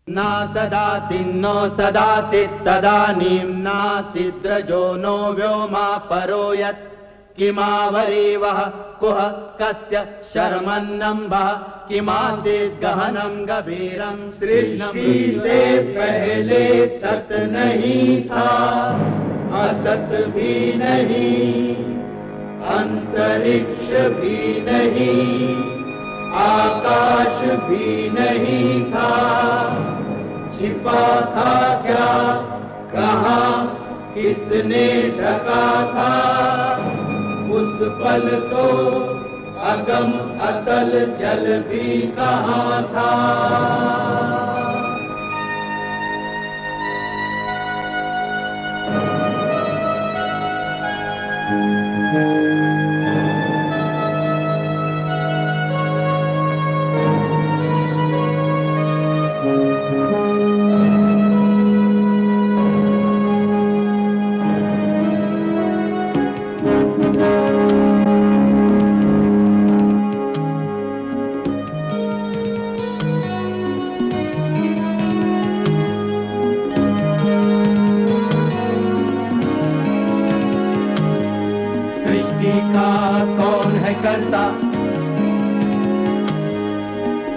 ना सदासिन्नो सदासित् तदानीं नासिद्रजो नो व्योमा परो यत् किमावरीवः कुह कस्य शर्मन्नम्भः किमासीत् गहनं गभीरं सृष्टि से पहले सत नहीं था, असत भी नहीं, अंतरिक्ष भी नहीं, आकाश भी नहीं था। छिपा था क्या, कहाँ, किसने ढका था? उस पल तो अगम अतल जल भी कहाँ था।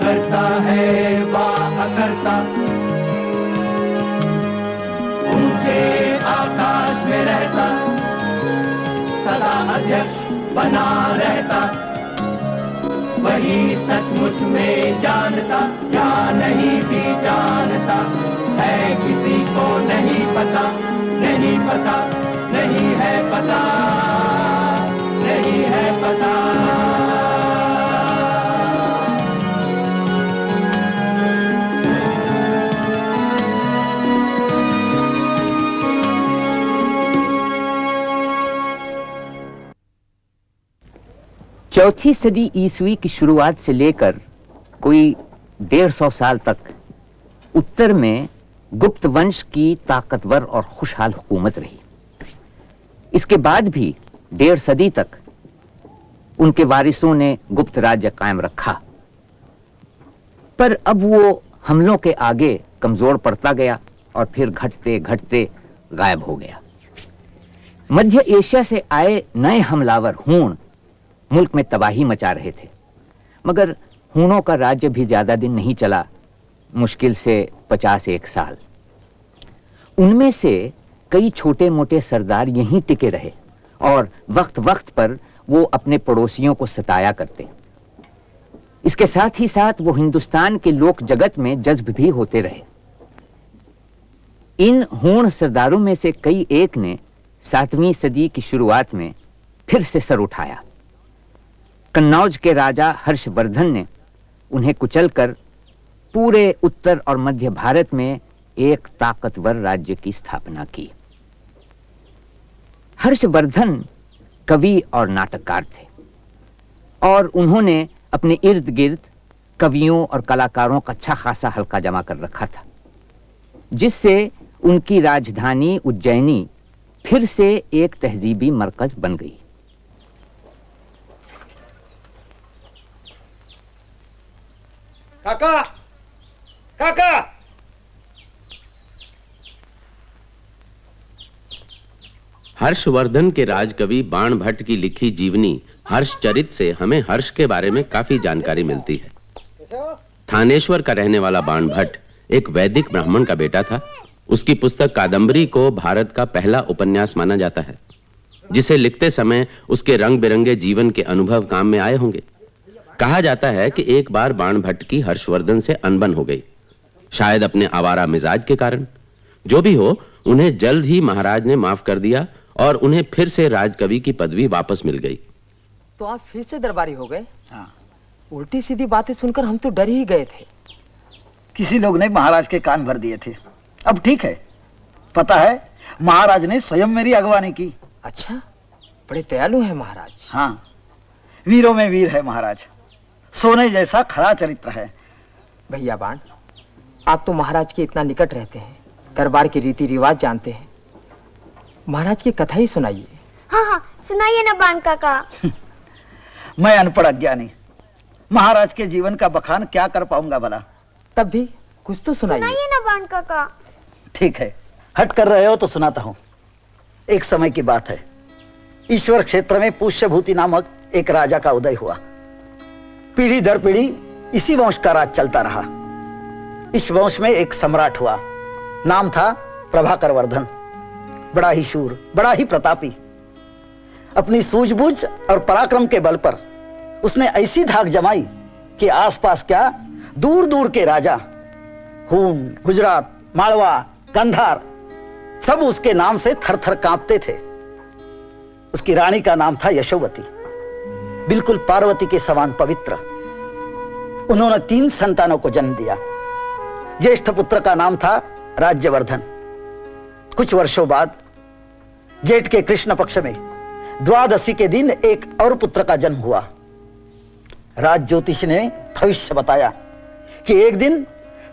करता है वा अकर्ता, ऊंचे आकाश में रहता, सदा अध्यक्ष बना रहता, वही सचमुच में जानता या नहीं भी जानता है, किसी को नहीं पता, नहीं पता, नहीं है पता, नहीं है पता। चौथी सदी ईसवी की शुरुआत से लेकर कोई 150 साल तक उत्तर में गुप्त वंश की ताकतवर और खुशहाल हुकूमत रही। इसके बाद भी 1.5 सदी तक उनके वारिसों ने गुप्त राज्य कायम रखा, पर अब वो हमलों के आगे कमजोर पड़ता गया और फिर घटते घटते गायब हो गया। मध्य एशिया से आए नए हमलावर हूण मुल्क में तबाही मचा रहे थे, मगर हूणों का राज्य भी ज्यादा दिन नहीं चला, मुश्किल से 51 साल। उनमें से कई छोटे मोटे सरदार यहीं टिके रहे और वक्त वक्त पर वो अपने पड़ोसियों को सताया करते। इसके साथ ही साथ वो हिंदुस्तान के लोक जगत में जज्ब भी होते रहे। इन हूण सरदारों में से कई एक ने 7वीं सदी की शुरुआत में फिर से सर उठाया। कन्नौज के राजा हर्षवर्धन ने उन्हें कुचलकर पूरे उत्तर और मध्य भारत में एक ताकतवर राज्य की स्थापना की। हर्षवर्धन कवि और नाटककार थे और उन्होंने अपने इर्द गिर्द कवियों और कलाकारों का अच्छा खासा हल्का जमा कर रखा था, जिससे उनकी राजधानी उज्जैनी फिर से एक तहजीबी मरकज बन गई। काका, काका, हर्षवर्धन के राजकवि बाण भट्ट की लिखी जीवनी हर्षचरित से हमें हर्ष के बारे में काफी जानकारी मिलती है। थानेश्वर का रहने वाला बाण भट्ट एक वैदिक ब्राह्मण का बेटा था। उसकी पुस्तक कादंबरी को भारत का पहला उपन्यास माना जाता है, जिसे लिखते समय उसके रंग बिरंगे जीवन के अनुभव काम में आए होंगे। कहा जाता है कि एक बार बाण भट्ट की हर्षवर्धन से अनबन हो गई, शायद अपने आवारा मिजाज के कारण। जो भी हो, उन्हें जल्द ही महाराज ने माफ कर दिया और उन्हें फिर से राजकवि की पदवी वापस मिल गई। तो आप फिर से दरबारी हो गए? हाँ। उल्टी सीधी बातें सुनकर हम तो डर ही गए थे। किसी लोग ने महाराज के कान भर दिए थे। अब ठीक है, पता है महाराज ने स्वयं मेरी अगवानी की। अच्छा, बड़े दयालु हैं महाराज। हाँ, वीरों में वीर है महाराज, सोने जैसा खरा चरित्र है। भैया बाण, आप तो महाराज के इतना निकट रहते हैं, दरबार के रीति रिवाज जानते हैं, महाराज की कथा ही सुनाइए। हाँ हाँ, सुनाइए ना बाण काका। मैं अनपढ़ अज्ञानी महाराज के जीवन का बखान क्या कर पाऊंगा भला। तब भी कुछ तो सुनाइए। सुनाइए ना बाण काका। ठीक है, हट कर रहे हो तो सुनाता हूं। एक समय की बात है, ईश्वर क्षेत्र में पुष्यभूति नामक एक राजा का उदय हुआ। पीढ़ी दर पीढ़ी इसी वंश का राज चलता रहा। इस वंश में एक सम्राट हुआ, नाम था प्रभाकर वर्धन। बड़ा ही शूर, बड़ा ही प्रतापी। अपनी सूझबूझ और पराक्रम के बल पर उसने ऐसी धाक जमाई कि आसपास क्या, दूर दूर के राजा, हून, गुजरात, मालवा, गांधार, सब उसके नाम से थर थर कांपते थे। उसकी रानी का नाम था यशोवती, बिल्कुल पार्वती के समान पवित्र। उन्होंने 3 संतानों को जन्म दिया। ज्येष्ठ पुत्र का नाम था राज्यवर्धन। कुछ वर्षों बाद जेठ के कृष्ण पक्ष में द्वादशी के दिन एक और पुत्र का जन्म हुआ। राज ज्योतिष ने भविष्य बताया कि एक दिन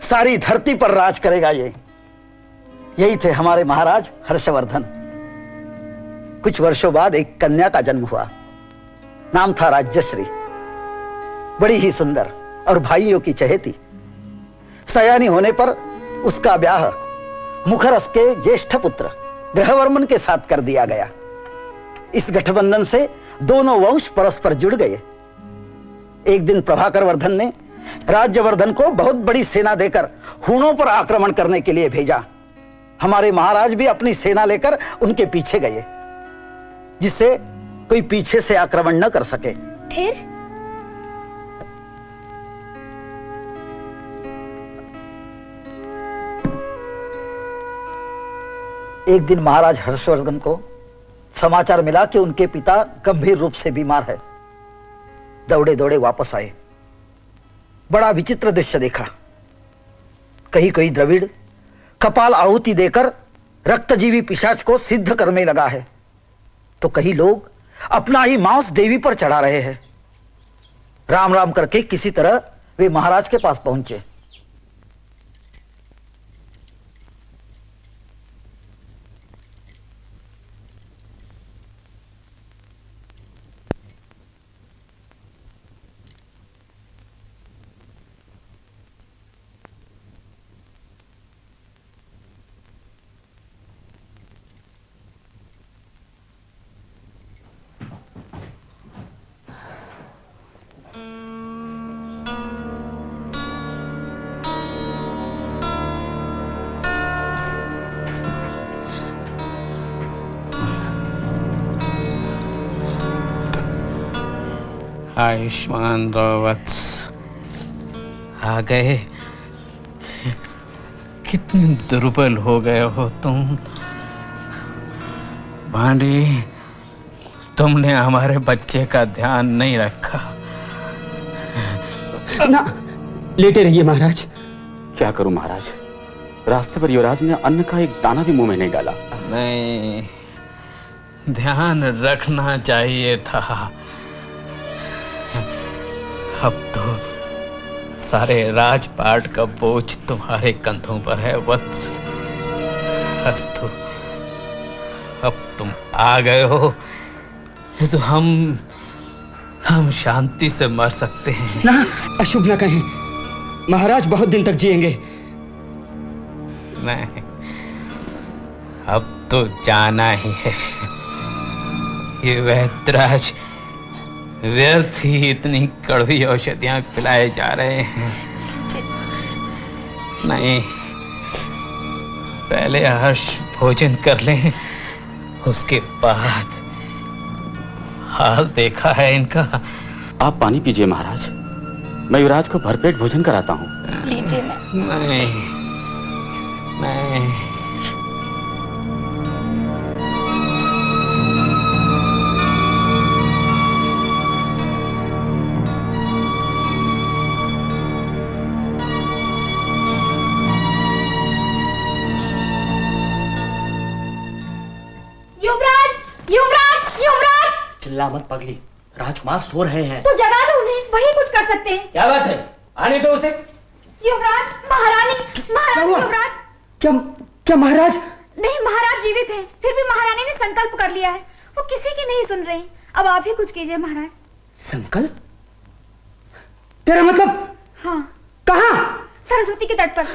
सारी धरती पर राज करेगा ये। यही थे हमारे महाराज हर्षवर्धन। कुछ वर्षों बाद एक कन्या का जन्म हुआ, नाम था राज्यश्री। बड़ी ही सुंदर और भाइयों की चहेती। सयानी होने पर उसका ब्याह मुखरस के ज्येष्ठ पुत्र ग्रहवर्मन के साथ कर दिया गया। इस गठबंधन से दोनों वंश परस्पर जुड़ गए। एक दिन प्रभाकर वर्धन ने राज्यवर्धन को बहुत बड़ी सेना देकर हूणों पर आक्रमण करने के लिए भेजा। हमारे महाराज भी अपनी सेना लेकर उनके पीछे गए, जिससे कोई पीछे से आक्रमण न कर सके। फिर एक दिन महाराज हर्षवर्धन को समाचार मिला कि उनके पिता गंभीर रूप से बीमार है। दौड़े दौड़े वापस आए। बड़ा विचित्र दृश्य देखा। कहीं कोई द्रविड़ कपाल आहुति देकर रक्तजीवी पिशाच को सिद्ध करने लगा है, तो कहीं लोग अपना ही मांस देवी पर चढ़ा रहे हैं। राम राम करके किसी तरह वे महाराज के पास पहुंचे। आयुष्मान वत्स आ गए। कितने दुर्बल हो गए हो तुम। भांडी, तुमने हमारे बच्चे का ध्यान नहीं रखा। ना, लेटे रहिए महाराज। क्या करूं महाराज, रास्ते पर युवराज ने अन्न का एक दाना भी मुंह में नहीं डाला। नहीं, ध्यान रखना चाहिए था। अब तो सारे राजपाट का बोझ तुम्हारे कंधों पर है वत्स। अस्तु, अब तुम आ गए हो तो हम शांति से मर सकते हैं। ना, अशुभ ना कहें, महाराज बहुत दिन तक जिएंगे। नहीं, अब तो जाना ही है। ये वैद्यराज व्यर्थ ही इतनी कड़वी औषधियां पिलाए जा रहे हैं। नहीं, पहले हर्ष भोजन कर लें, उसके बाद हाल देखा है इनका। आप पानी पीजिए महाराज, मैं युवराज को भरपेट भोजन कराता हूँ। लीजिए। नहीं, नहीं, चिल्ला मत पगली, राजकुमार सो रहे हैं। तो जगा दो उन्हें, वही कुछ कर सकते हैं। क्या बात है, आने दो उसे। युवराज, महारानी, महारानी, युवराज। क्या महाराज? नहीं, महाराज जीवित हैं, फिर भी महारानी ने संकल्प कर लिया है। वो किसी की नहीं सुन रही। अब आप ही कुछ कीजिए महाराज। संकल्प? तेरा मतलब? हाँ। कहाँ? सरस्वती के तट पर।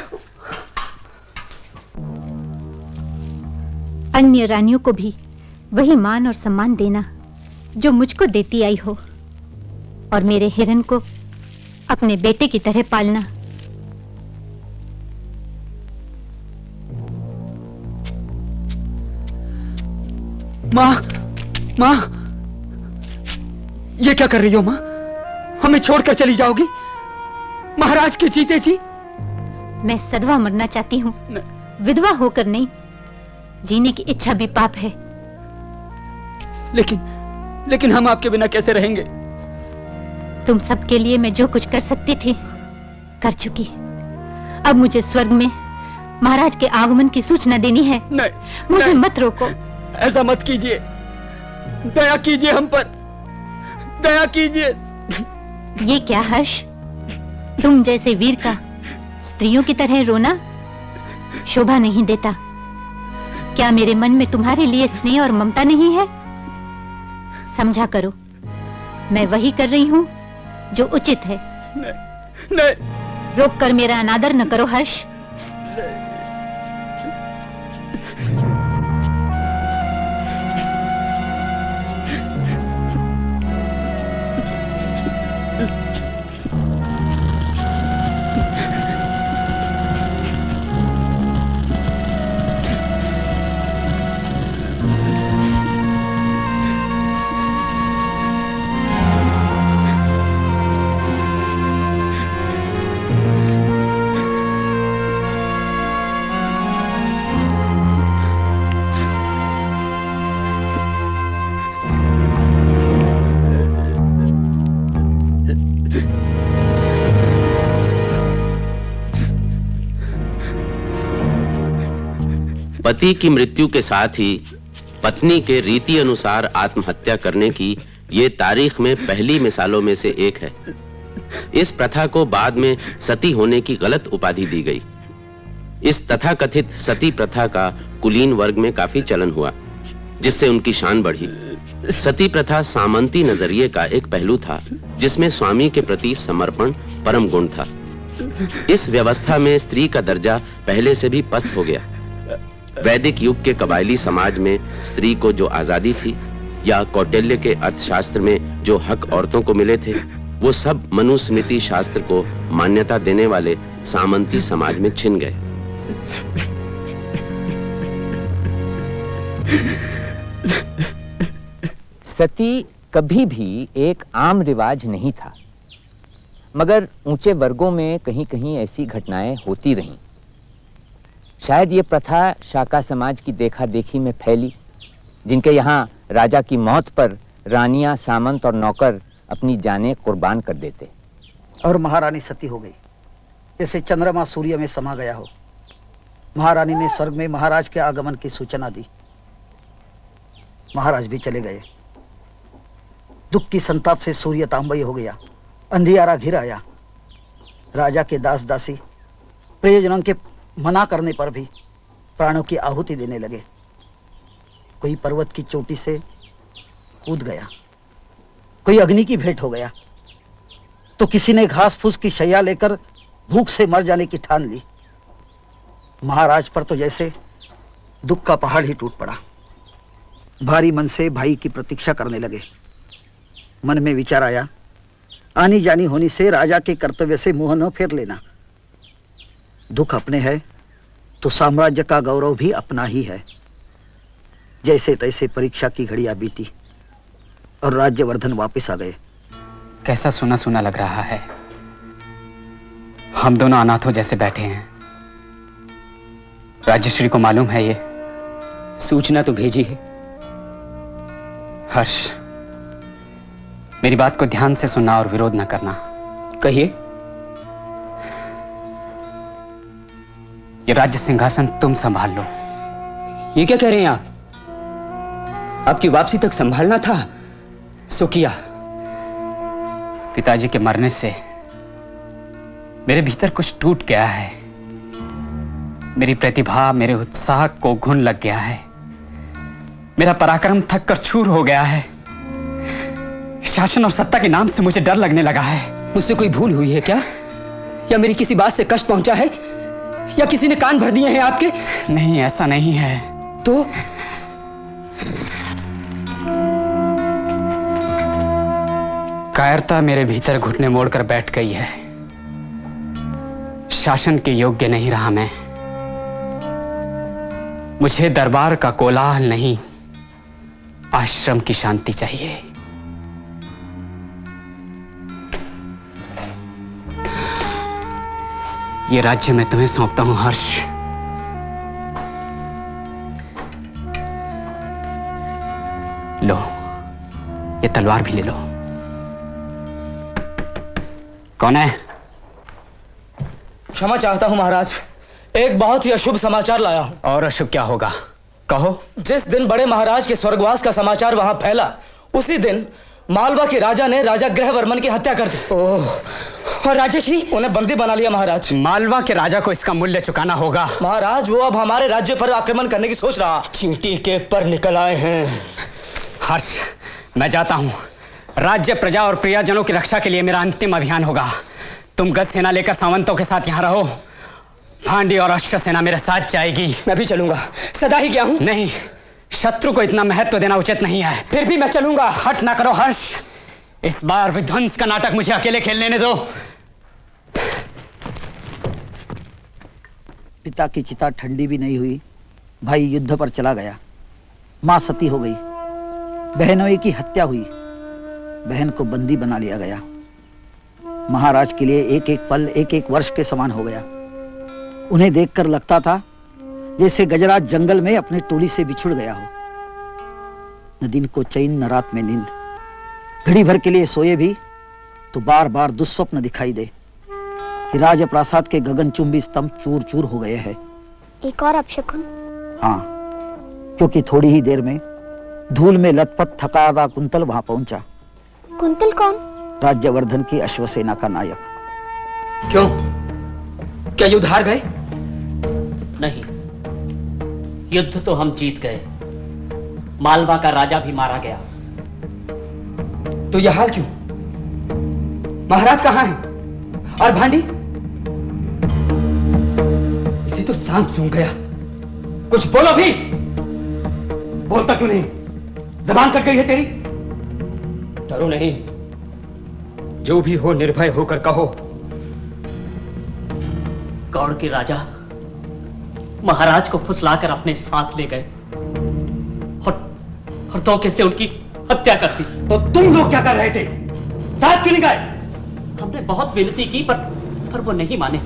अन्य रानियों को भी वही मान और सम्मान देना जो मुझको देती आई हो, और मेरे हिरन को अपने बेटे की तरह पालना। माँ, माँ, ये क्या कर रही हो माँ? हमें छोड़कर चली जाओगी? महाराज के जीते जी? मैं सदवा मरना चाहती हूँ, विधवा होकर नहीं। जीने की इच्छा भी पाप है। लेकिन हम आपके बिना कैसे रहेंगे? तुम सबके लिए मैं जो कुछ कर सकती थी कर चुकी। अब मुझे स्वर्ग में महाराज के आगमन की सूचना देनी है। नहीं, मुझे नहीं, मत रोको। ऐसा मत कीजिए, दया कीजिए हम पर, दया कीजिए। ये क्या हर्ष, तुम जैसे वीर का स्त्रियों की तरह रोना शोभा नहीं देता। क्या मेरे मन में तुम्हारे लिए स्नेह और ममता नहीं है? समझा करो, मैं वही कर रही हूँ जो उचित है। नहीं। रोक कर मेरा अनादर न करो हर्ष। पति की मृत्यु के साथ ही पत्नी के रीति अनुसार आत्महत्या करने की ये तारीख में पहली मिसालों में से एक है। इस प्रथा को बाद में सती होने की गलत उपाधि दी गई। इस तथाकथित सती प्रथा का कुलीन वर्ग में काफी चलन हुआ, जिससे उनकी शान बढ़ी। सती प्रथा सामंती नजरिए का एक पहलू था, जिसमें स्वामी के प्रति समर्पण परम गुण था। इस व्यवस्था में स्त्री का दर्जा पहले से भी पस्त हो गया। वैदिक युग के कबायली समाज में स्त्री को जो आजादी थी, या कौटिल्य के अर्थशास्त्र में जो हक औरतों को मिले थे, वो सब मनुस्मृति शास्त्र को मान्यता देने वाले सामंती समाज में छिन गए। सती कभी भी एक आम रिवाज नहीं था, मगर ऊंचे वर्गों में कहीं कहीं ऐसी घटनाएं होती रहीं। शायद ये प्रथा शाका समाज की देखा देखी में फैली, जिनके यहाँ राजा की मौत पर रानियां, सामंत और नौकर अपनी जानें कुर्बान कर देते। और महारानी सती हो गई, जैसे चंद्रमा सूर्य में समा गया हो। महारानी ने स्वर्ग में महाराज के आगमन की सूचना दी। महाराज भी चले गए। दुख की संताप से सूर्य तांबई हो गया, अंधियारा घिर आया। राजा के दास दासी प्रयोजनों के मना करने पर भी प्राणों की आहुति देने लगे। कोई पर्वत की चोटी से कूद गया, कोई अग्नि की भेंट हो गया, तो किसी ने घास फूस की शैया लेकर भूख से मर जाने की ठान ली। महाराज पर तो जैसे दुख का पहाड़ ही टूट पड़ा। भारी मन से भाई की प्रतीक्षा करने लगे। मन में विचार आया, आनी जानी होनी से राजा के कर्तव्य से मुंह न फेर लेना। दुख अपने है तो साम्राज्य का गौरव भी अपना ही है। जैसे तैसे परीक्षा की घड़ियां बीती और राज्यवर्धन वापस आ गए। कैसा सुना सुना लग रहा है। हम दोनों अनाथों जैसे बैठे हैं। राज्यश्री को मालूम है ये? सूचना तो भेजी है। हर्ष, मेरी बात को ध्यान से सुनना और विरोध न करना। कहिए। ये राज्य सिंहासन तुम संभाल लो। ये क्या कह रहे हैं आप? आपकी वापसी तक संभालना था, सो किया। पिताजी के मरने से मेरे भीतर कुछ टूट गया है। मेरी प्रतिभा, मेरे उत्साह को घुन लग गया है। मेरा पराक्रम थक कर चूर हो गया है। शासन और सत्ता के नाम से मुझे डर लगने लगा है। मुझसे कोई भूल हुई है क्या? या मेरी किसी बात से कष्ट पहुंचा है, या किसी ने कान भर दिए हैं आपके? नहीं, ऐसा नहीं है। तो कायरता मेरे भीतर घुटने मोड़कर बैठ गई है। शासन के योग्य नहीं रहा मैं। मुझे दरबार का कोलाहल नहीं, आश्रम की शांति चाहिए। ये राज्य मैं तुम्हें सौंपता हूं हर्ष। लो, ये तलवार भी ले लो। कौन है? क्षमा चाहता हूं महाराज, एक बहुत ही अशुभ समाचार लाया हूं। और अशुभ क्या होगा? कहो। जिस दिन बड़े महाराज के स्वर्गवास का समाचार वहां फैला, उसी दिन मालवा के राजा ने राजा ग्रहवर्मन की हत्या कर दी। ओह, और राजेश्री उन्हें बंदी बना लिया महाराज। मालवा के राजा को इसका मूल्य चुकाना होगा। महाराज, वो अब हमारे राज्य पर आक्रमण करने की सोच रहा। चींटी के पर निकल आए हैं। हर्ष, मैं जाता हूं। राज्य, प्रजा और प्रियजनों की रक्षा के लिए मेरा अंतिम अभियान होगा। तुम गद सेना लेकर सावंतों के साथ यहां रहो। भांडी और अश्व सेना मेरे साथ जाएगी। मैं भी चलूंगा। सदा ही गया हूं। नहीं, शत्रु को इतना महत्व देना उचित नहीं है। फिर भी मैं चलूंगा। हट ना करो हर्ष, इस बार विध्वंस का नाटक मुझे अकेले खेल लेने दो। पिता की चिता ठंडी भी नहीं हुई, भाई युद्ध पर चला गया। मां सती हो गई, बहनोई की हत्या हुई, बहन को बंदी बना लिया गया। महाराज के लिए एक एक पल एक एक वर्ष के समान हो गया। उन्हें देखकर लगता था जैसे गजराज जंगल में अपने टोली से बिछुड़ गया हो। न दिन को चैन, न रात में नींद। घड़ी भर के लिए सोए भी तो बार बार दुस्वप्न दिखाई दे कि राजप्रासाद के गगनचुंबी स्तंभ चूर चूर हो गए हैं। एक और अपशकुन? हाँ, क्योंकि थोड़ी ही देर में धूल में लथपथ थका आधा कुंतल वहां पहुंचा। कुंतल कौन? राज्यवर्धन की अश्वसेना का नायक। क्यों? क्या युद्ध हार गए? नहीं, युद्ध तो हम जीत गए। मालवा का राजा भी मारा गया। तो यह हाल क्यों? महाराज कहां हैं? और भांडी? इसे तो सांप सूंघ गया। कुछ बोलो भी। बोलता क्यों नहीं? जबान कट गई है तेरी। डरो नहीं, जो भी हो निर्भय होकर कहो। गौड़ के राजा महाराज को फुसलाकर अपने साथ ले गए और धोखे से उनकी हत्या कर दी। तो तुम लोग क्या कर रहे थे? साथ क्यों नहीं गए? हमने बहुत विनती की पर वो नहीं माने।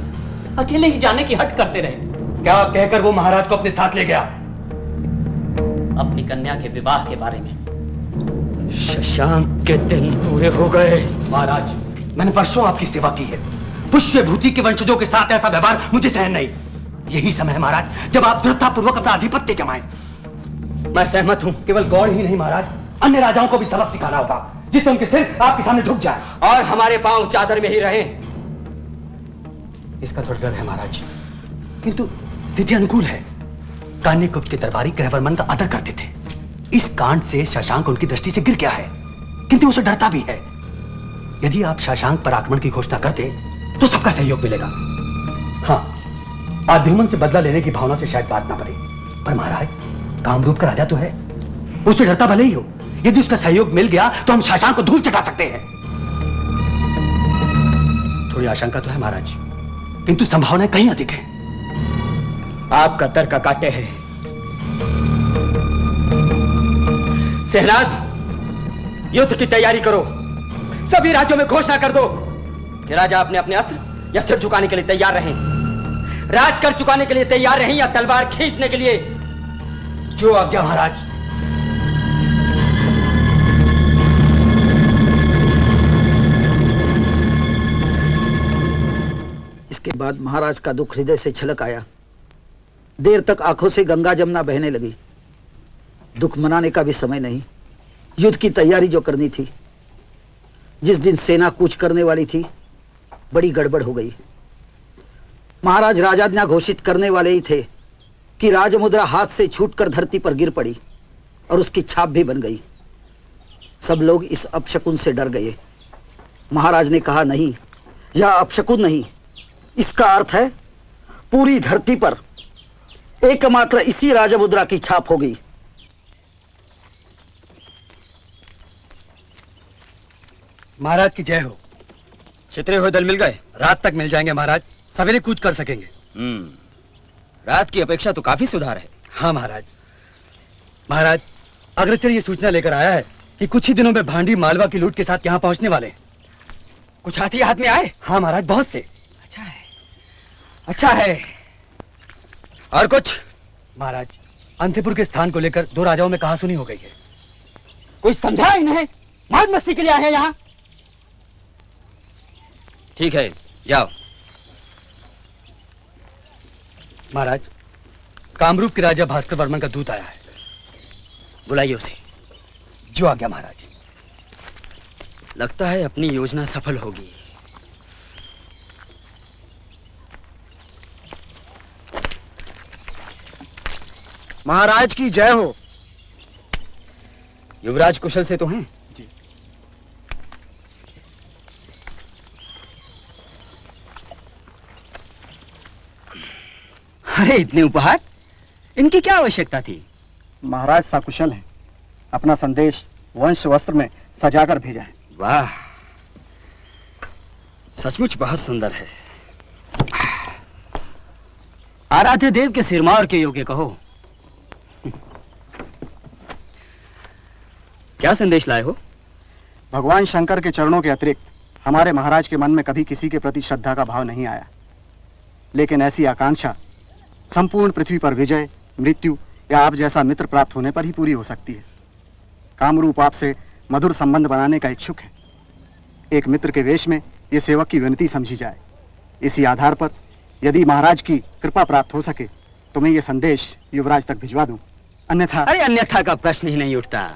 अकेले ही जाने की हट करते रहे। क्या कहकर वो महाराज को अपने साथ ले गया? अपनी कन्या के विवाह के बारे में। शशांक के दिन पूरे हो गए। महाराज, मैंने वर्षों आपकी सेवा की है। पुष्यभूति के वंशजों के साथ ऐसा व्यवहार मुझे सहन नहीं। यही समय है महाराज जब आप दृढ़तापूर्वक अपना आधिपत्य जमाएं। मैं सहमत हूं। केवल गौड़ ही नहीं महाराज, अन्य राजाओं को भी सबक सिखाना होगा, जिससे उनके सिर आपके सामने झुक जाए और हमारे पांव चादर में ही रहे। इसका थोड़ा डर है महाराज, किंतु स्थिति अनुकूल है। कान्यकुब्ज के दरबारी ग्रहवर्मन का आदर करते थे। इस कांड से शशांक उनकी दृष्टि से गिर गया है, किंतु उसे डरता भी है। यदि आप शशांक पर आक्रमण की घोषणा करते तो सबका सहयोग मिलेगा। हाँ, आद्युमन से बदला लेने की भावना से शायद बात ना बढ़े, पर महाराज कामरूप का राजा तो है, उससे डरता भले ही हो। यदि उसका सहयोग मिल गया तो हम शशांक को धूल चटा सकते हैं। थोड़ी आशंका तो है महाराज, किंतु संभावनाएं कहीं अधिक है। आपका तर्क काटे है। सेनाथ, युद्ध की तैयारी करो। सभी राज्यों में घोषणा कर दो कि राजा अपने अपने अस्त्र या सिर झुकाने के लिए तैयार रहें, राजकर चुकाने के लिए तैयार रहें या तलवार खींचने के लिए। जो आज्ञा महाराज। इसके बाद महाराज का दुख हृदय से छलक आया। देर तक आंखों से गंगा जमुना बहने लगी। दुख मनाने का भी समय नहीं। युद्ध की तैयारी जो करनी थी, जिस दिन सेना कूच करने वाली थी, बड़ी गड़बड़ हो गई। महाराज राजाज्ञा घोषित करने वाले ही थे कि राजमुद्रा हाथ से छूटकर धरती पर गिर पड़ी और उसकी छाप भी बन गई। सब लोग इस अपशकुन से डर गए। महाराज ने कहा, नहीं, यह अपशकुन नहीं, इसका अर्थ है पूरी धरती पर एकमात्र इसी राजा मुद्रा की छाप होगी। महाराज की जय हो। छितरे हुए दल मिल गए? रात तक मिल जाएंगे महाराज, सवेरे कूच कर सकेंगे। रात की अपेक्षा तो काफी सुधार है। हाँ महाराज। महाराज, अग्रचर ये सूचना लेकर आया है कि कुछ ही दिनों में भांडी मालवा की लूट के साथ यहाँ पहुंचने वाले हैं। कुछ हाथी हाथ में आए? हाँ महाराज, बहुत से। अच्छा है, अच्छा है। और कुछ? महाराज, अंधेपुर के स्थान को लेकर दो राजाओं में कहासुनी हो गई है। कोई समझा इन्हें? मौज मस्ती के लिए आए हैं यहाँ? ठीक है, जाओ। महाराज, कामरूप के राजा भास्कर वर्मन का दूत आया है। बुलाइए उसे। जो आ गया महाराज। लगता है अपनी योजना सफल होगी। महाराज की जय हो। युवराज कुशल से तो हैं? जी। अरे इतने उपहार, इनकी क्या आवश्यकता थी? महाराज सकुशल हैं, अपना संदेश वंश वस्त्र में सजाकर भेजा है। वाह, सचमुच बहुत सुंदर है। आराध्य देव के सिरमौर के योग्य कहो। क्या संदेश लाए हो? भगवान शंकर के चरणों के अतिरिक्त हमारे महाराज के मन में कभी किसी के प्रति श्रद्धा का भाव नहीं आया, लेकिन ऐसी आकांक्षा संपूर्ण पृथ्वी पर विजय, मृत्यु या आप जैसा मित्र प्राप्त होने पर ही पूरी हो सकती है। कामरूप आपसे मधुर संबंध बनाने का इच्छुक है। एक मित्र के वेश में ये सेवक की विनती समझी जाए। इसी आधार पर यदि महाराज की कृपा प्राप्त हो सके तो मैं ये संदेश युवराज तक भिजवा दूं, अन्यथा। अरे अन्यथा का प्रश्न ही नहीं उठता।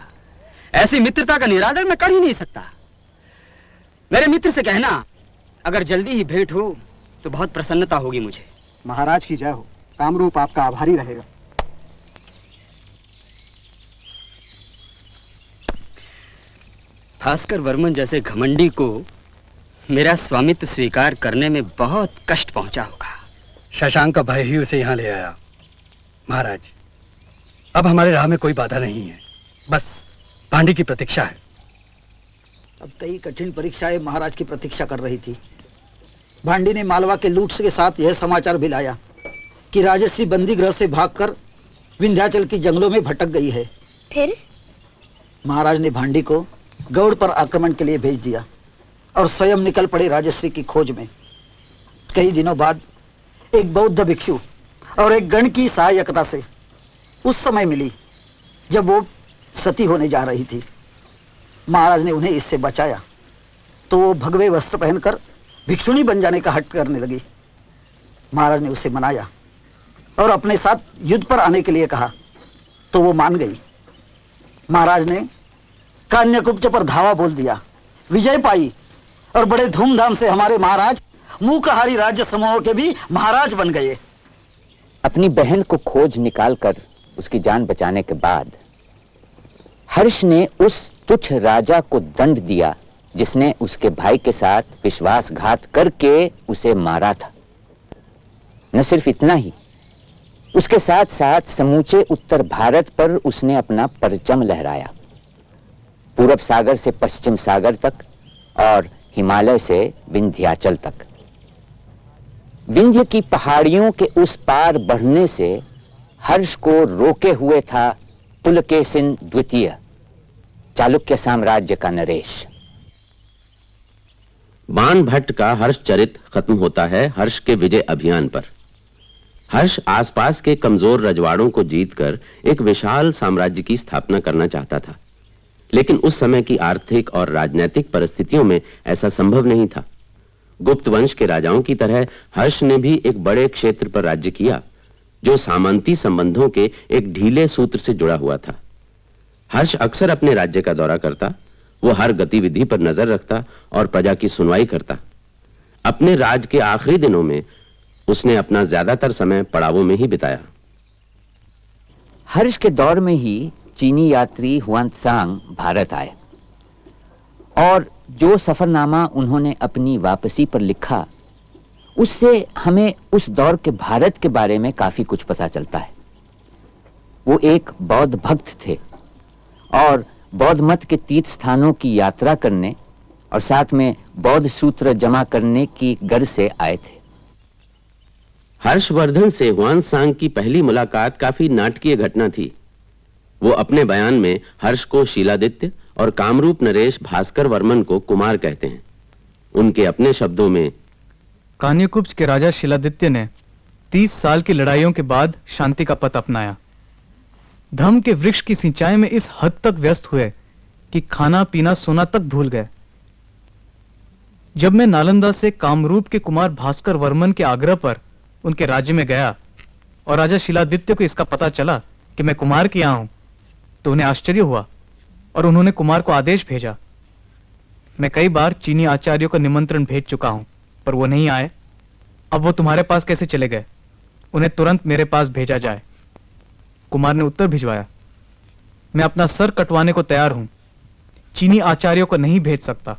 ऐसी मित्रता का निरादर मैं कर ही नहीं सकता। मेरे मित्र से कहना अगर जल्दी ही भेंट हो तो बहुत प्रसन्नता होगी मुझे। महाराज की जय हो। कामरूप आपका आभारी रहेगा। भास्कर वर्मन जैसे घमंडी को मेरा स्वामित्व स्वीकार करने में बहुत कष्ट पहुंचा होगा। शशांक का भय ही उसे यहाँ ले आया। महाराज, अब हमारे राह में कोई बाधा नहीं है, बस भांडी की प्रतीक्षा है। अब कई कठिन परीक्षाएं महाराज की प्रतीक्षा कर रही थी। भांडी ने मालवा के लूट के साथ यह समाचार भी लाया कि राजश्री बंदी गृह से भागकर विंध्याचल की जंगलों में भटक गई है। फिर महाराज ने भांडी को गौड़ पर आक्रमण के लिए भेज दिया और स्वयं निकल पड़े राजश्री की खोज में। कई दिनों बाद एक बौद्ध भिक्षु और एक गण की सहायकता से उस समय मिली जब वो सती होने जा रही थी। महाराज ने उन्हें इससे बचाया तो वो भगवे वस्त्र पहनकर भिक्षुणी बन जाने का हठ करने लगी। महाराज ने उसे मनाया और अपने साथ युद्ध पर आने के लिए कहा तो वो मान गई। महाराज ने कान्यकुब्ज पर धावा बोल दिया, विजय पाई और बड़े धूमधाम से हमारे महाराज मूकहारी राज्य समूहों के भी महाराज बन गए। अपनी बहन को खोज निकालकर उसकी जान बचाने के बाद हर्ष ने उस तुच्छ राजा को दंड दिया जिसने उसके भाई के साथ विश्वासघात करके उसे मारा था। न सिर्फ इतना ही, उसके साथ साथ समूचे उत्तर भारत पर उसने अपना परचम लहराया, पूरब सागर से पश्चिम सागर तक और हिमालय से विंध्याचल तक। विंध्य की पहाड़ियों के उस पार बढ़ने से हर्ष को रोके हुए था पुलकेशिन द्वितीय, चालुक्य साम्राज्य का नरेश। बाण भट्ट का हर्ष चरित खत्म होता है हर्ष के विजय अभियान पर। हर्ष आसपास के कमजोर रजवाड़ों को जीतकर एक विशाल साम्राज्य की स्थापना करना चाहता था, लेकिन उस समय की आर्थिक और राजनीतिक परिस्थितियों में ऐसा संभव नहीं था। गुप्त वंश के राजाओं की तरह हर्ष ने भी एक बड़े क्षेत्र पर राज्य किया जो सामंती संबंधों के एक ढीले सूत्र से जुड़ा हुआ था। हर्ष अक्सर अपने राज्य का दौरा करता, वो हर गतिविधि पर नजर रखता और प्रजा की सुनवाई करता। अपने राज के आखिरी दिनों में उसने अपना ज्यादातर समय पड़ावों में ही बिताया। हर्ष के दौर में ही चीनी यात्री हुआनत्सांग भारत आए और जो सफरनामा उन्होंने अपनी वापसी पर लिखा उससे हमें उस दौर के भारत के बारे में काफी कुछ पता चलता है। वो एक बौद्ध भक्त थे और बौद्ध मत के तीर्थ स्थानों की यात्रा करने और साथ में बौद्ध सूत्र जमा करने की गर्ज से आए थे। हर्षवर्धन से ह्वानसांग की पहली मुलाकात काफी नाटकीय घटना थी। वो अपने बयान में हर्ष को शीलादित्य और कामरूप नरेश भास्कर वर्मन को कुमार कहते हैं। उनके अपने शब्दों में, कान्यकुब्ज के राजा शीलादित्य ने 30 साल की लड़ाइयों के बाद शांति का पथ अपनाया। धर्म के वृक्ष की सिंचाई में इस हद तक व्यस्त हुए कि खाना पीना सोना तक भूल गए। जब मैं नालंदा से कामरूप के कुमार भास्कर वर्मन के आग्रह पर उनके राज्य में गया और राजा शीलादित्य को इसका पता चला कि मैं कुमार के यहाँ हूं, तो उन्हें आश्चर्य हुआ और उन्होंने कुमार को आदेश भेजा। मैं कई बार चीनी आचार्यों का निमंत्रण भेज चुका हूं, पर वो नहीं आए। अब वो तुम्हारे पास कैसे चले गए? उन्हें तुरंत मेरे पास भेजा जाए। कुमार ने उत्तर भिजवाया, मैं अपना सर कटवाने को तैयार हूं, चीनी आचार्यों को नहीं भेज सकता।